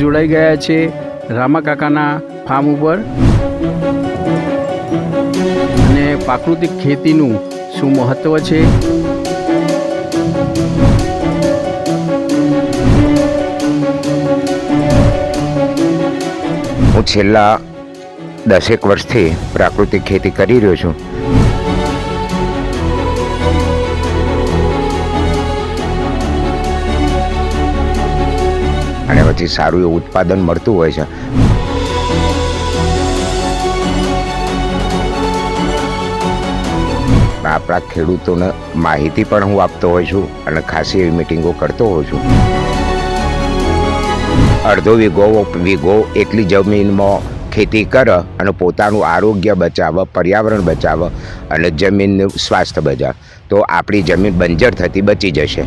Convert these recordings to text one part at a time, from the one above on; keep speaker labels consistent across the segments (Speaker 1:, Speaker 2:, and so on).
Speaker 1: જોડાઈ ગયા છે રામા કાકાના ફાર્મ ઉપર અને પ્રાકૃતિક ખેતીનું શું મહત્ત્વ છે,
Speaker 2: હું છેલ્લા 10 વર્ષથી પ્રાકૃતિક ખેતી કરી રહ્યો છું. અને પછી સારું એવું ઉત્પાદન મળતું હોય છે. આપણા ખેડૂતોને માહિતી પણ હું આપતો હોઉં છું અને ખાસી એવી મિટિંગો કરતો હોઉં છું. અડધો વીઘો એટલી જમીનમાં ખેતી કરે અને પોતાનું આરોગ્ય બચાવે, પર્યાવરણ બચાવે અને જમીનનું સ્વાસ્થ્ય બચાવે તો આપણી જમીન બંજર થતી બચી જશે.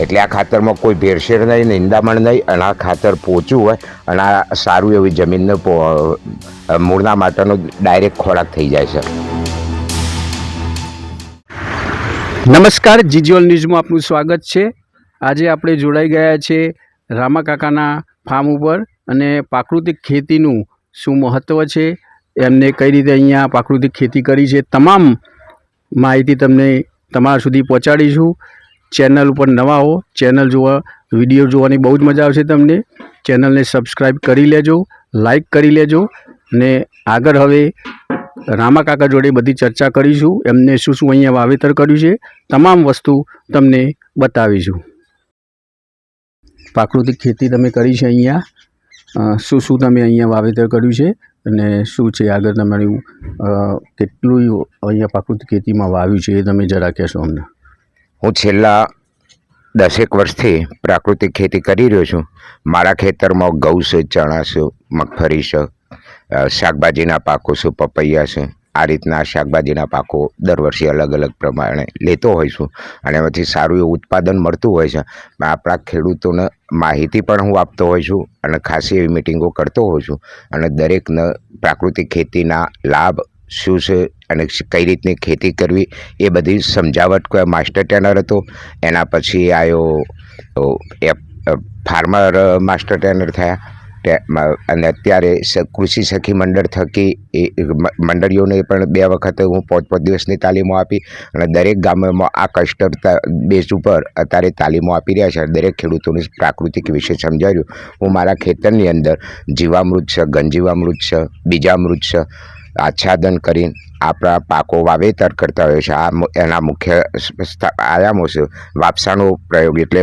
Speaker 2: એટલે આ ખાતરમાં કોઈ ભેળસેળ નહીં, નિંદામણ નહીં, અને આ ખાતર પોચું હોય અને આ સારું એવી જમીનને મૂળના માટેનો ડાયરેક્ટ ખોરાક થઈ જાય છે.
Speaker 1: નમસ્કાર, જીજીઓલ ન્યૂઝમાં આપનું સ્વાગત છે. આજે આપણે જોડાઈ ગયા છે રામા કાકાના ફાર્મ ઉપર અને પ્રાકૃતિક ખેતીનું શું મહત્ત્વ છે, એમને કઈ રીતે અહીંયા પ્રાકૃતિક ખેતી કરી છે, તમામ માહિતી તમને તમારા સુધી પહોંચાડીશું. ચેનલ ઉપર નવા હો, ચેનલ વિડીયો જોવાની બહુ જ મજા આવશે તમને. ચેનલને સબસ્ક્રાઈબ કરી લેજો, લાઈક કરી લેજો અને આગળ હવે રામા કાકા જોડે બધી ચર્ચા કરીશું. એમને શું શું અહીંયા વાવેતર કર્યું છે, તમામ વસ્તુ તમને બતાવીશું. પ્રાકૃતિક ખેતી તમે કરી છે અહીંયા, શું તમે અહીંયા વાવેતર કર્યું છે અને શું છે આગળ તમારું કેટલું અહીંયા પ્રાકૃતિક ખેતીમાં વાવ્યું છે એ તમે જરા કહેશો અમને.
Speaker 2: હું છેલ્લા 10 વર્ષથી પ્રાકૃતિક ખેતી કરી રહ્યો છું. મારા ખેતરમાં ઘઉં છે, ચણા છે, મગફળી છે, શાકભાજીના પાકો છે, પપૈયા છે. આ રીતના શાકભાજીના પાકો દર વર્ષે અલગ અલગ પ્રમાણે લેતો હોઉં છું અને પછી સારું એવું ઉત્પાદન મળતું હોય છે. આપણા ખેડૂતોને માહિતી પણ હું આપતો હોઉં છું અને ખાસી એવી મિટિંગો કરતો હોઉં છું અને દરેકને પ્રાકૃતિક ખેતીના લાભ શું છે અને કઈ રીતની ખેતી કરવી એ બધી સમજાવટ માસ્ટર ટ્રેનર હતો. એના પછી આવ્યો ફાર્મર માસ્ટર ટ્રેનર થયા અને અત્યારે કૃષિ સખી મંડળ થકી એ મંડળીઓને પણ 2 વખત હું 5 દિવસની તાલીમો આપી અને દરેક ગામોમાં આ કસ્ટર બેઝ ઉપર અત્યારે તાલીમો આપી રહ્યા છે. દરેક ખેડૂતોને પ્રાકૃતિક વિશે સમજાવ્યું. હું મારા ખેતરની અંદર જીવામૃત છે, ઘનજીવામૃત છે, બીજામૃત છે, આચ્છાદન કરીને આપણા પાકો વાવેતર કરતા હોય છે. આ એના મુખ્ય આયામો છે. વાપસાનો પ્રયોગ એટલે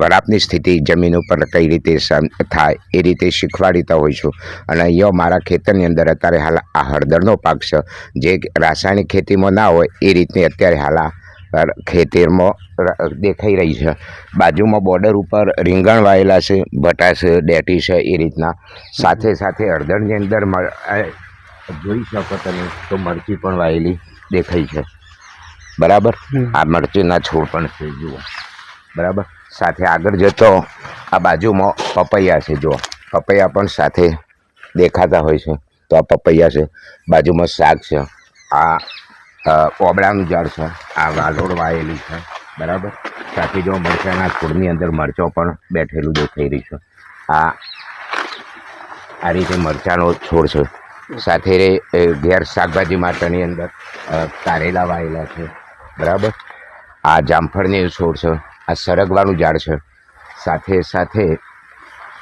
Speaker 2: વરાપની સ્થિતિ જમીન ઉપર કઈ રીતે થાય એ રીતે શીખવાડતા હોય છું. અને અહીંયા મારા ખેતરની અંદર અત્યારે હાલ આ હળદરનો પાક છે, જે રાસાયણિક ખેતીમાં ના હોય એ રીતની અત્યારે હાલ આ ખેતરમાં દેખાઈ રહી છે. બાજુમાં બોર્ડર ઉપર રીંગણ વાયેલા છે, ભટા છે, ડેટી છે, એ રીતના. સાથે સાથે હળદરની અંદર જોઈ શકો તમે તો મરચી પણ વાયેલી દેખાય છે. બરાબર, આ મરચીના છોડ પણ છે જુઓ. બરાબર, સાથે આગળ જતો આ બાજુમાં પપૈયા છે. જુઓ, પપૈયા પણ સાથે દેખાતા હોય છે. તો આ પપૈયા છે, બાજુમાં શાક છે, આ ઓબળાનું ઝાડ છે, આ વાલોડ વાયેલી છે. બરાબર, સાથે જો મરચાંના છોડની અંદર મરચો પણ બેઠેલું દેખાઈ રહ્યું છે. આ રીતે મરચાંનો છોડ છે. સાથે ઘેર શાકભાજી માટેની અંદર કારેલા વાયેલા છે. બરાબર, આ જામફળની છોડ છે, આ સરગવાનું ઝાડ છે. સાથે સાથે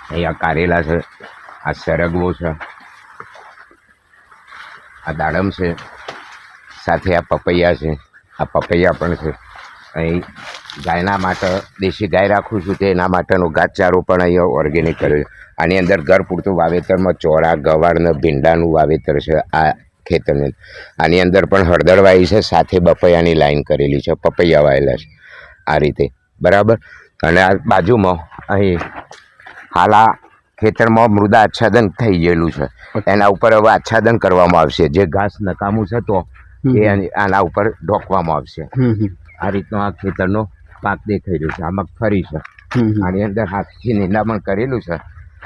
Speaker 2: અહીંયા કારેલા છે, આ સરગવો છે, આ દાડમ છે, સાથે આ પપૈયા છે, આ પપૈયા પણ છે. અહીં ગાયના માટે દેશી ગાય રાખું છું, તે એના માટેનો ઘાસચારો પણ અહીંયા ઓર્ગેનિક કર્યો છે. આની અંદર ઘર પૂરતું વાવેતરમાં ચોળા, ગવાર ને ભીંડાનું વાવેતર છે આ ખેતરની. આની અંદર પણ હળદર વાવી છે, સાથે પપૈયાની લાઈન કરેલી છે, પપૈયા વાવેલા છે આ રીતે. બરાબર, અને આ બાજુમાં અહીં હાલ આ ખેતરમાં મૃદા આચ્છાદન થઈ ગયેલું છે. એના ઉપર હવે આચ્છાદન કરવામાં આવશે. જે ઘાસ નકામું છે તો એ આના ઉપર ઢોકવામાં આવશે. આ રીતનો આ ખેતરનો પાક દેખાઈ રહ્યો છે. આ મગફળી છે, આની અંદર હાથથી નિંદામણ કરેલું છે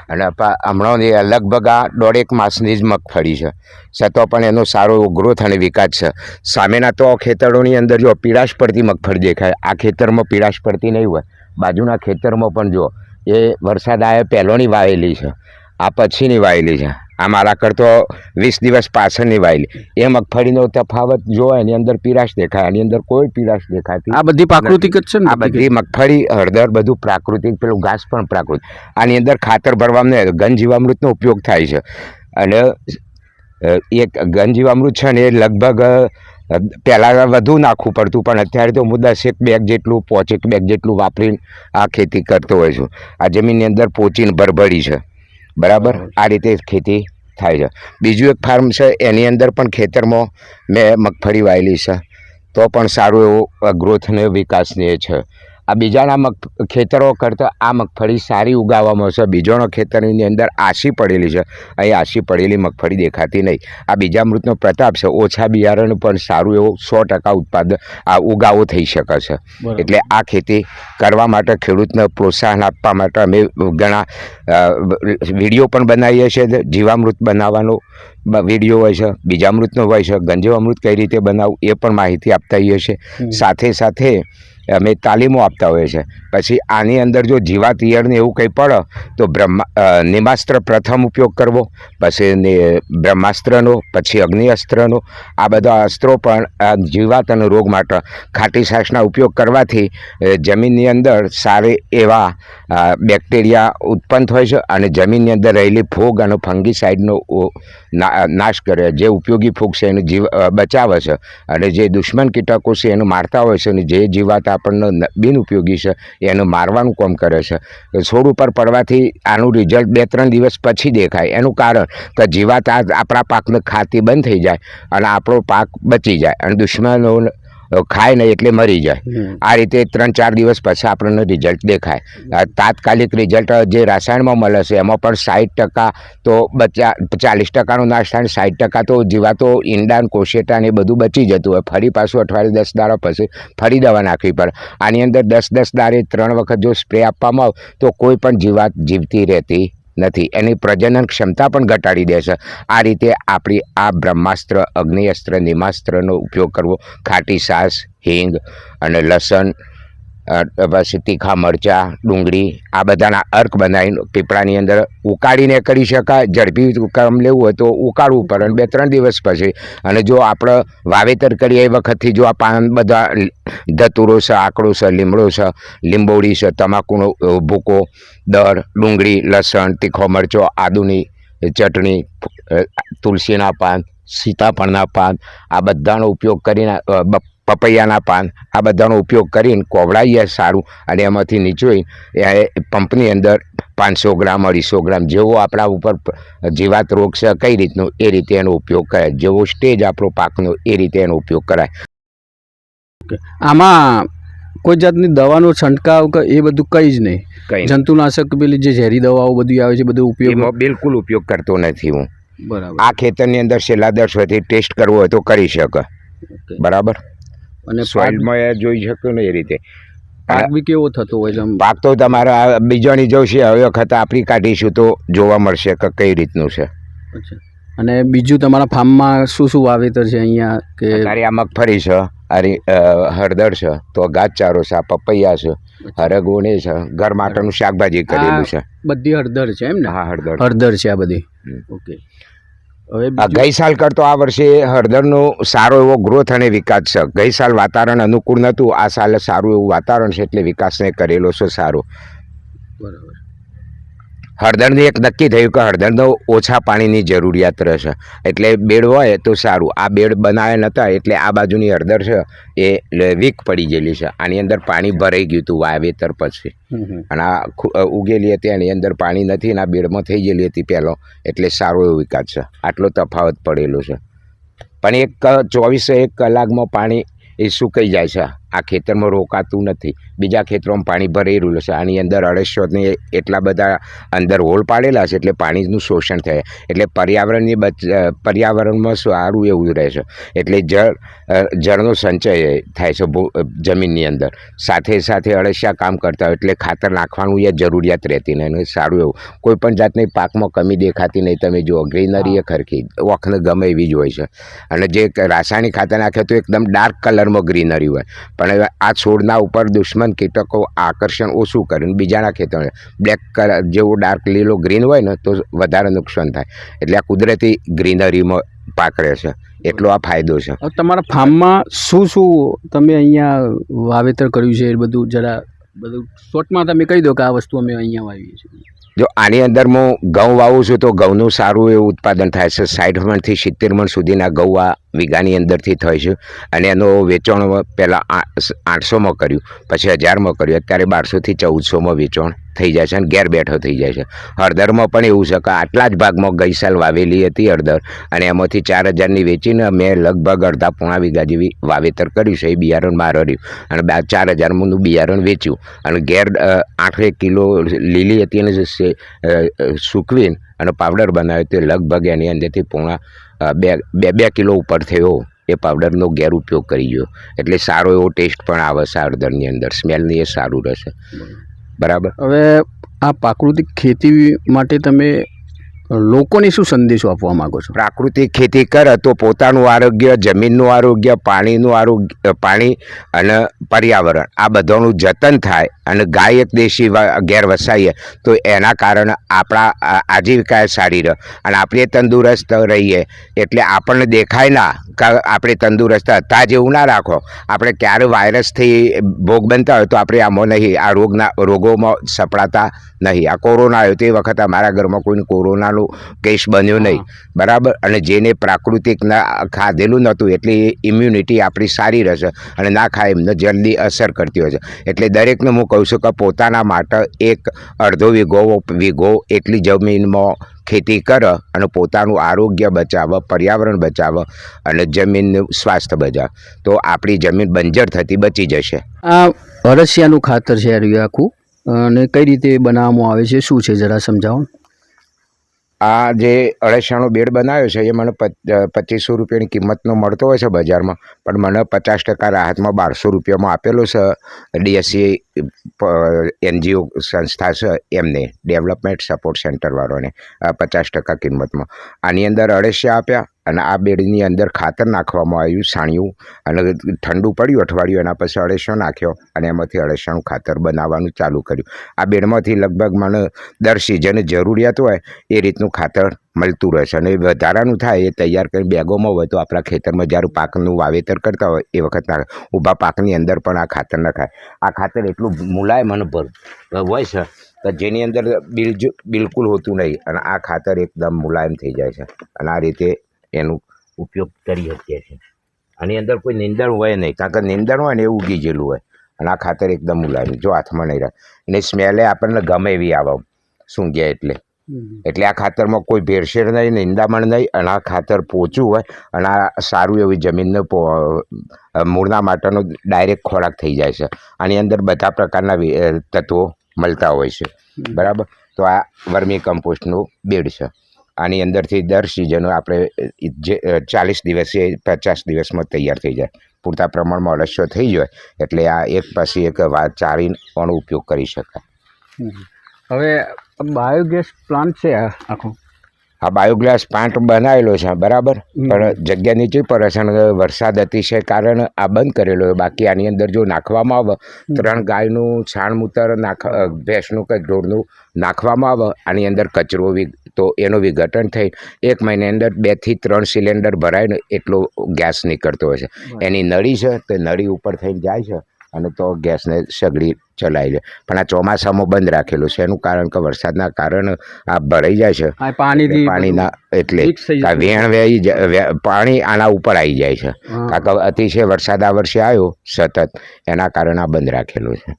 Speaker 2: અને હમણાં લગભગ આ 1.5 માસની જ મગફળી છે, છતાં પણ એનો સારો એવો ગ્રોથ અને વિકાસ છે. સામેના તો ખેતરોની અંદર જો પીળાશ પડતી મગફળી દેખાય, આ ખેતરમાં પીળાશ પડતી નહીં હોય. બાજુના ખેતરમાં પણ જો એ વરસાદ આવ્યા પહેલોની વાવેલી છે, આ પછીની વાવેલી છે. આ મારા કરતો 20 દિવસ પાછળની વાવેલી. એ મગફળીનો તફાવત જો એની અંદર પીળાશ દેખાય, એની અંદર કોઈ પીળાશ દેખાતી.
Speaker 1: આ બધી પ્રાકૃતિક જ છે ને?
Speaker 2: આ બધી મગફળી, હળદર બધું પ્રાકૃતિક, પેલું ઘાસ પણ પ્રાકૃતિક. આની અંદર ખાતર ભરવામાં ઘન જીવામૃતનો ઉપયોગ થાય છે. અને એક ઘન જીવામૃત છે ને એ લગભગ પહેલાં વધુ નાખવું પડતું, પણ અત્યારે તો હું 10 બેગ જેટલું, 5 બેગ જેટલું વાપરીને આ ખેતી કરતો હોય છું. આ જમીનની અંદર પોચીને ભરભરી છે, બરાબર. આ રીતે ખેતી થાય છે. બીજું એક ફાર્મ છે, એની અંદર પણ ખેતરમાં મેં મગફળી વાવેલી છે, તો પણ સારું એવો ગ્રોથ અને વિકાસની છે. આ બીજાના ખેતરો કરતાં આ મગફળી સારી ઉગાવવામાં છે. બીજાના ખેતરની અંદર આછી પડેલી છે, અહીં આછી પડેલી મગફળી દેખાતી નહીં. આ બીજામૃતનો પ્રતાપ છે, ઓછા બિયારણ પણ સારું એવું 100% ઉત્પાદન આ ઉગાવો થઈ શકે છે. એટલે આ ખેતી કરવા માટે ખેડૂતને પ્રોત્સાહન આપવા માટે અમે ઘણા વિડીયો પણ બનાવીએ છીએ. જીવામૃત બનાવવાનો વિડીયો હોય છે, બીજામૃતનો હોય છે, ગંજીવામૃત કઈ રીતે બનાવવું એ પણ માહિતી આપતા હોઈએ છીએ. સાથે સાથે અમે તાલીમો આપતા હોઈએ છીએ. પછી આની અંદર જો જીવાત ઈયળને એવું કંઈ પડે તો નિમાસ્ત્ર પ્રથમ ઉપયોગ કરવો, પછી બ્રહ્માસ્ત્રનો, પછી અગ્નિઅસ્ત્રનો. આ બધા અસ્ત્રો પણ જીવાત અને રોગ માટે ખાટી છાશના ઉપયોગ કરવાથી જમીનની અંદર સારી એવા બેક્ટેરિયા ઉત્પન્ન થાય છે અને જમીનની અંદર રહેલી ફૂગ અને ફંગીસાઇડનો નાશ કરે. જે ઉપયોગી ફૂગ છે એનું બચાવે છે, અને જે દુશ્મન કીટકો છે એનું મારતા હોય છે, અને જે જીવાત આપણને બિનઉપયોગી છે એનું મારવાનું કામ કરે છે. છોડ ઉપર પડવાથી આનું રિઝલ્ટ 2-3 દિવસ પછી દેખાય. એનું કારણ કે જીવાત આપણા પાકને ખાતી બંધ થઈ જાય અને આપણો પાક બચી જાય, અને દુશ્મનો ખાય નહીં એટલે મરી જાય. આ રીતે 3-4 દિવસ પછી આપણને રિઝલ્ટ દેખાય. તાત્કાલિક રિઝલ્ટ જે રસાયણમાં મળે છે એમાં પણ 60% તો 40%નો નાશ થાય, 60% તો જીવાતો ઈંડાન કોશેટાને એ બધું બચી જતું હોય. ફરી પાછું અઠવાડિયે 10 દાડા પછી ફરી દવા નાખવી પડે. આની અંદર 10 દાડે 3 વખત જો સ્પ્રે આપવામાં આવે તો કોઈ પણ જીવાત જીવતી રહેતી નથી. એની પ્રજનન ક્ષમતા પણ ઘટાડી દે છે. આ રીતે આપણી આ બ્રહ્માસ્ત્ર, અગ્નિઅસ્ત્ર, નિમાસ્ત્રનો ઉપયોગ કરવો. ખાટી છાશ, હિંગ અને લસણ, પછી તીખા મરચાં, ડુંગળી, આ બધાના અર્ક બનાવીને પીપળાની અંદર ઉકાળીને કરી શકાય. ઝડપી કામ લેવું હોય તો ઉકાળવું પડે, અને 2-3 દિવસ પછી. અને જો આપણે વાવેતર કરીએ એ વખતથી જો આ પાન બધા ધતુરો છે, આકડો છે, લીમડો છે, લીંબોળી છે, તમાકુનો ભૂકો, દર, ડુંગળી, લસણ, તીખો મરચો, આદુની ચટણી, તુલસીના પાન, સીતાફળના પાન, આ બધાનો ઉપયોગ કરીને, પપૈયાના પાન, આ બધાનો ઉપયોગ કરીને કોવડાવીએ સારું, અને એમાંથી નીચોઈ પંપની અંદર 500 ગ્રામ 250 ગ્રામ જેવો આપણા ઉપર જીવાત રોગ છે કઈ રીતનો એ રીતે એનો ઉપયોગ કરાય. જેવો સ્ટેજ આપણો પાકનો એ રીતે એનો ઉપયોગ કરાય.
Speaker 1: આમાં કોઈ જાતની દવાનો છંટકાવ કે એ બધું કંઈ જ નહીં?
Speaker 2: કંઈ
Speaker 1: જંતુનાશક પેલી જે ઝેરી દવાઓ બધી આવે છે બધું ઉપયોગ?
Speaker 2: એમાં બિલકુલ ઉપયોગ કરતો નથી હું.
Speaker 1: બરાબર.
Speaker 2: આ ખેતરની અંદર છેલ્લા 10 વર્ષથી ટેસ્ટ કરવો હોય તો કરી શકે, બરાબર.
Speaker 1: અને
Speaker 2: સોઇલમાં એ જોઈ શકો ને એ રીતે
Speaker 1: પાક બી કેવો થતો હોય છે?
Speaker 2: પાક તો તમારા બીજાની જોશે, હવે વખત આપણી કાઢીશું તો જોવા મળશે કે કઈ રીતનું છે.
Speaker 1: અને બીજું તમારા ફાર્મમાં શું શું વાવેતર છે અહીંયા? કે
Speaker 2: તારી આ મગફળી છે, હળદર છે, તો ઘાસચારો છે, આ પપૈયા છે, હરગોને છે, ઘર માટેનું શાકભાજી કરેલું છે.
Speaker 1: બધી હળદર છે એમ ને?
Speaker 2: હા,
Speaker 1: હળદર છે આ બધી. ઓકે. હવે
Speaker 2: ગઈ સાલ કરતો આ વર્ષે હળદરનો સારો એવો ગ્રોથ અને વિકાસ છે. ગઈ સાલ વાતાવરણ અનુકૂળ નહોતું, આ સાલે સારું એવું વાતાવરણ છે એટલે વિકાસને કરેલો છે સારો.
Speaker 1: બરાબર.
Speaker 2: હળદરને એક નક્કી થયું કે હળદરનો ઓછા પાણીની જરૂરિયાત રહેશે, એટલે બેડ હોય તો સારું. આ બેડ બનાવ્યા નહોતા એટલે આ બાજુની હળદર છે એ વીક પડી ગયેલી છે. આની અંદર પાણી ભરાઈ ગયું હતું વાવેતર પછી, અને આ ઉગેલી હતી એની અંદર પાણી નથી, અને આ બેડમાં થઈ ગયેલી હતી પહેલો, એટલે સારો એવો વિકાસ છે. આટલો તફાવત પડેલો છે. પણ 24 કલાકમાં પાણી એ સુકાઈ જાય છે. આ ખેતરમાં રોકાતું નથી. બીજા ખેતરોમાં પાણી ભરાઈ રહ્યું છે, આની અંદર અળસિયાને એટલા બધા અંદર હોલ પાડેલા છે એટલે પાણીનું શોષણ થાય, એટલે પર્યાવરણમાં સારું એવું રહે છે. એટલે જળનો સંચય થાય છે જમીનની અંદર. સાથે સાથે અળસિયા કામ કરતા હોય એટલે ખાતર નાખવાનું એ જરૂરિયાત રહેતી નહીં, અને સારું એવું કોઈ પણ જાતની પાકમાં કમી દેખાતી નહીં. તમે જુઓ ગ્રીનરી એ ખરખી વખત ગમે એવી જ હોય છે. અને જે રાસાયણિક ખાતર નાખે તો એકદમ ડાર્ક કલરમાં ગ્રીનરી હોય, પણ હવે આ છોડના ઉપર દુશ્મન કીટકો આકર્ષણ ઓછું કરે. બીજાના ખેતરમાં બ્લેક કલર જેવો ડાર્ક લીલો ગ્રીન હોય ને તો વધારે નુકસાન થાય. એટલે આ કુદરતી ગ્રીનરીમાં પાક રહે છે, એટલો આ ફાયદો છે.
Speaker 1: તમારા ફાર્મમાં શું શું તમે અહીંયા વાવેતર કર્યું છે એ બધું જરા બધું શોર્ટમાં તમે કહી દો કે આ વસ્તુ અમે અહીંયા વાવીએ છીએ.
Speaker 2: જો આની અંદર હું ઘઉં વાવું છું તો ઘઉંનું સારું એવું ઉત્પાદન થાય છે. 60 મણથી 70 મણ સુધીના ઘઉં આ વીઘાની અંદરથી થાય છે. અને એનો વેચાણ પહેલાં 800માં કર્યું, પછી 1000માં કર્યું, અત્યારે 1200થી 1400માં વેચાણ થઈ જાય છે અને ઘેર બેઠો થઈ જાય છે. હળદરમાં પણ એવું છે કે આટલા જ ભાગમાં ગઈ સાલ વાવેલી હતી હળદર, અને એમાંથી 4000ની વેચીને મેં લગભગ અડધા પોણા વીઘા જેવી વાવેતર કર્યું છે. એ બિયારણ મારે રહ્યું અને 4000નું બિયારણ વેચ્યું, અને ઘેર 8 કિલો લીલી હતી અને સૂકવીને અને પાવડર બનાવ્યો તે લગભગ એની અંદરથી પોણા 2 કિલો ઉપર થયો. એ પાવડરનો ઘેર ઉપયોગ કરી ગયો, એટલે સારો એવો ટેસ્ટ પણ આવે છે હળદરની અંદર, સ્મેલની એ સારું રહેશે. બરાબર.
Speaker 1: હવે આ પ્રાકૃતિક ખેતી માટે તમે લોકોને શું સંદેશો આપવા માંગો છો?
Speaker 2: પ્રાકૃતિક ખેતી કરે તો પોતાનું આરોગ્ય, જમીનનું આરોગ્ય, પાણીનું આરોગ્ય, પાણી અને પર્યાવરણ આ બધાનું જતન થાય. અને ગાય એક દેશી ઘેર વસાઈએ તો એના કારણે આપણા આજીવિકા સારી રહે અને આપણે તંદુરસ્ત રહીએ. એટલે આપણને દેખાય ના કે આપણે તંદુરસ્ત હતા જેવું ના રાખો. આપણે ક્યારે વાયરસથી ભોગ બનતા હોય તો આપણે આમાં નહીં, આ રોગોમાં સપડાતા નહીં. આ કોરોના આવ્યો તે વખતે અમારા ઘરમાં કોઈને કોરોનાનો કેસ બન્યો નહીં. બરાબર. અને જેને પ્રાકૃતિકના ખાધેલું નહોતું એટલે ઇમ્યુનિટી આપણી સારી રહેશે, અને ના ખાય એમને જલ્દી અસર કરતી હોય છે. એટલે દરેકને હું કહું છું કે પોતાના માટે એક અડધો વીઘો એટલી જમીનમાં ખેતી કરે અને પોતાનું આરોગ્ય બચાવે, પર્યાવરણ બચાવે અને જમીનનું સ્વાસ્થ્ય બચાવે તો આપણી જમીન બંજર થતી બચી જશે.
Speaker 1: આ અળસિયાનું ખાતર છે આખું, અને કઈ રીતે બનાવવામાં આવે છે, શું છે જરા સમજાવો.
Speaker 2: આ જે અળસિયાનો બેડ બનાવ્યો છે એ મને 2500 રૂપિયાની કિંમતનો મળતો હોય છે બજારમાં, પણ મને 50% રાહતમાં 1200 રૂપિયામાં આપેલો છે. DSC NGO સંસ્થા છે એમને, ડેવલપમેન્ટ સપોર્ટ સેન્ટરવાળાને 50% કિંમતમાં. આની અંદર અળસિયા આપ્યા અને આ બેડની અંદર ખાતર નાખવામાં આવ્યું, સાણિયું, અને ઠંડુ પડ્યું અઠવાડિયું, એના પછી અળસિયો નાખ્યો અને એમાંથી અળસિયાનું ખાતર બનાવવાનું ચાલુ કર્યું. આ બેડમાંથી લગભગ મને દર સિઝને જરૂરિયાત હોય એ રીતનું ખાતર મળતું રહે છે. અને વધારાનું થાય એ તૈયાર કરી બેગોમાં હોય તો આપણા ખેતરમાં જ્યારે પાકનું વાવેતર કરતા હોય એ વખત ઊભા પાકની અંદર પણ આ ખાતર નખાય. આ ખાતર એટલું મુલાયમ અને હોય છે કે જેની અંદર બિલકુલ હોતું નહીં, અને આ ખાતર એકદમ મુલાયમ થઈ જાય છે. અને આ રીતે એનો ઉપયોગ કરી શકીએ છીએ. આની અંદર કોઈ નીંદણ હોય નહીં, કારણ કે નીંદણ હોય ને એ ઉગી ગયેલું હોય, અને આ ખાતર એકદમ મુલાયમ, જો હાથમાં નહીં રહે. અને સ્મેલે આપણને ગમે એવી આવે સૂંઘ્યા એટલે આ ખાતરમાં કોઈ ભેળસેળ નહીં, નિંદામણ નહીં, અને આ ખાતર પોચું હોય અને આ સારું એવી જમીનને મૂળના માટેનો ડાયરેક્ટ ખોરાક થઈ જાય છે. આની અંદર બધા પ્રકારના તત્વો મળતા હોય છે. બરાબર. તો આ વર્મી કમ્પોસ્ટનું બેડ છે. આની અંદરથી દર સિઝન આપણે જે 40 દિવસે 50 દિવસમાં તૈયાર થઈ જાય. પૂરતા પ્રમાણમાં અળસિયો થઈ જાય એટલે આ એક પછી એક ચારીનો ઉપયોગ કરી શકાય.
Speaker 1: હવે બાયોગેસ પ્લાન્ટ છે આખો,
Speaker 2: આ બાયોગેસ પ્લાન્ટ બનાવેલો છે. બરાબર. પણ જગ્યા નીચે પડે છે અને વરસાદ અતિશય કારણે આ બંધ કરેલો હોય. બાકી આની અંદર જો નાખવામાં આવે 3 ગાયનું છાણ મૂતર ભેંસનું કે ઢોરનું નાખવામાં આવે આની અંદર કચરો તો એનું વિઘટન થઈ 1 મહિનાની અંદર 2 થી 3 સિલિન્ડર ભરાઈને એટલો ગેસ નીકળતો હોય છે. એની નળી છે તો નળી ઉપર થઈને જાય છે અને તો ગેસને સગડી ચલાવી લે. પણ આ ચોમાસામાં બંધ રાખેલું છે. એનું કારણ કે વરસાદના કારણે આ ભરાઈ જાય છે પાણીના, એટલે વેણ પાણી આના ઉપર આવી જાય છે. કારણ કે અતિશય વરસાદ આ વર્ષે આવ્યો સતત, એના કારણે આ બંધ રાખેલું છે.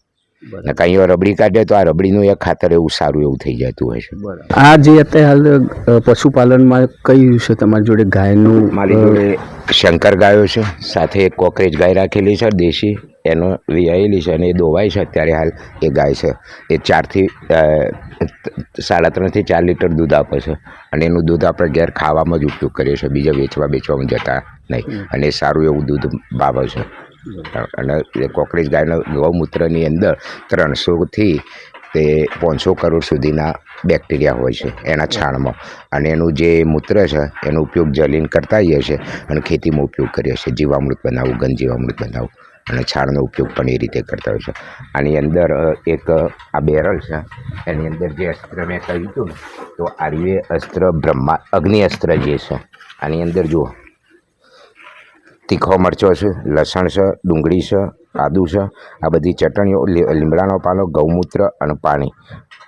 Speaker 1: બરાબર.
Speaker 2: ને કંઈ રબડી કાઢે તો આ રબડીનું એક ખાતર એવું સારું એવું થઈ જતું હોય છે.
Speaker 1: બરાબર. આ જે અત્યારે હાલ પશુપાલનમાં કયું છે તમારી જોડે ગાયનું?
Speaker 2: મારી જોડે શંકર ગાયો છે, સાથે એક કોકરેજ ગાય રાખેલી છે દેશી, એનો વિયાયેલી છે અને એ દોવાય છે અત્યારે હાલ. એ ગાય છે એ 3.5 થી 4 લીટર દૂધ આપે છે અને એનું દૂધ આપણે ઘેર ખાવામાં જ ઉપયોગ કરીએ છીએ, બીજા વેચવામાં જતા નહીં, અને એ સારું એવું દૂધ ભાવે છે. અને એ કોકરેજ ગાયના ગૌમૂત્રની અંદર 300 થી તે 500 કરોડ સુધીના બેક્ટેરિયા હોય છે એના છાણમાં, અને એનું જે મૂત્ર છે એનો ઉપયોગ જલીન કરતા હોઈએ છીએ અને ખેતીમાં ઉપયોગ કરીએ છીએ, જીવામૃત બનાવવું, ઘન જીવામૃત બનાવવું, અને છાણનો ઉપયોગ પણ એ રીતે કરતા હોય છે. આની અંદર એક આ બેરલ છે, એની અંદર જે અસ્ત્ર મેં કહ્યું હતું ને, તો આર્ય અસ્ત્ર અગ્નિ અસ્ત્ર જે છે, આની અંદર જુઓ તીખો મરચો છે, લસણ છે, ડુંગળી છે, આદુ છે, આ બધી ચટણીઓ, લીમડાનો પાલો, ગૌમૂત્ર અને પાણી,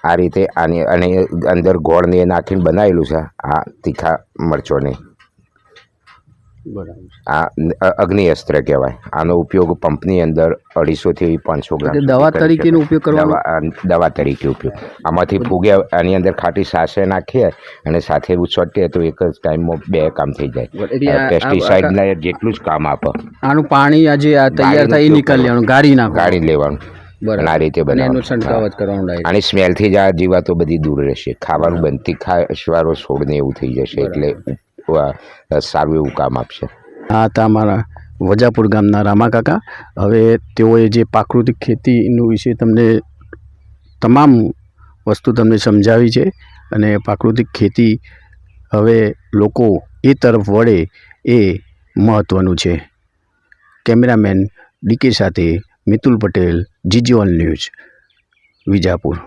Speaker 2: આ રીતે આની અને અંદર ગોળને નાખીને બનાવેલું છે આ તીખા મરચોને.
Speaker 1: બરાબર.
Speaker 2: આ અગ્નિ અસ્ત્ર કહેવાય. આનો ઉપયોગ પંપની અંદર 250 થી 500 ગ્રામ
Speaker 1: એટલે દવા તરીકેનો ઉપયોગ કરવાનો?
Speaker 2: દવા તરીકે ઉપયોગ. આમાંથી ફૂગ્યા આની અંદર ખાટી સાસે નાખીએ અને સાથે ઉછોટીએ તો એક જ ટાઈમમાં 2 કામ થઈ જાય. પેસ્ટિસાઇડના જેટલું જ કામ આપે.
Speaker 1: આનું પાણી આજે આ તૈયાર થાય એ નીકળી લેવાનું, ગાળી
Speaker 2: લેવાનું.
Speaker 1: બરાબર.
Speaker 2: આ રીતે
Speaker 1: એનો
Speaker 2: બનાવવાનું.
Speaker 1: છંટકાવ જ કરવાનો ડાયરેક્ટ.
Speaker 2: આની સ્મેલથી જ આ જીવાતો બધી દૂર રહેશે, ખાવાનું બનતી ખાશ્વારો છોડને એવું થઈ જશે, એટલે સારું એવું કામ આપશે.
Speaker 1: આ હતા અમારા વજાપુર ગામના રામાકાકા. હવે તેઓએ જે પ્રાકૃતિક ખેતીનું વિશે તમને તમામ વસ્તુ તમને સમજાવી છે, અને પ્રાકૃતિક ખેતી હવે લોકો એ તરફ વળે એ મહત્ત્વનું છે. કેમેરામેન ડીકે સાથે મિતુલ પટેલ, GG1 ન્યૂઝ, વિજાપુર.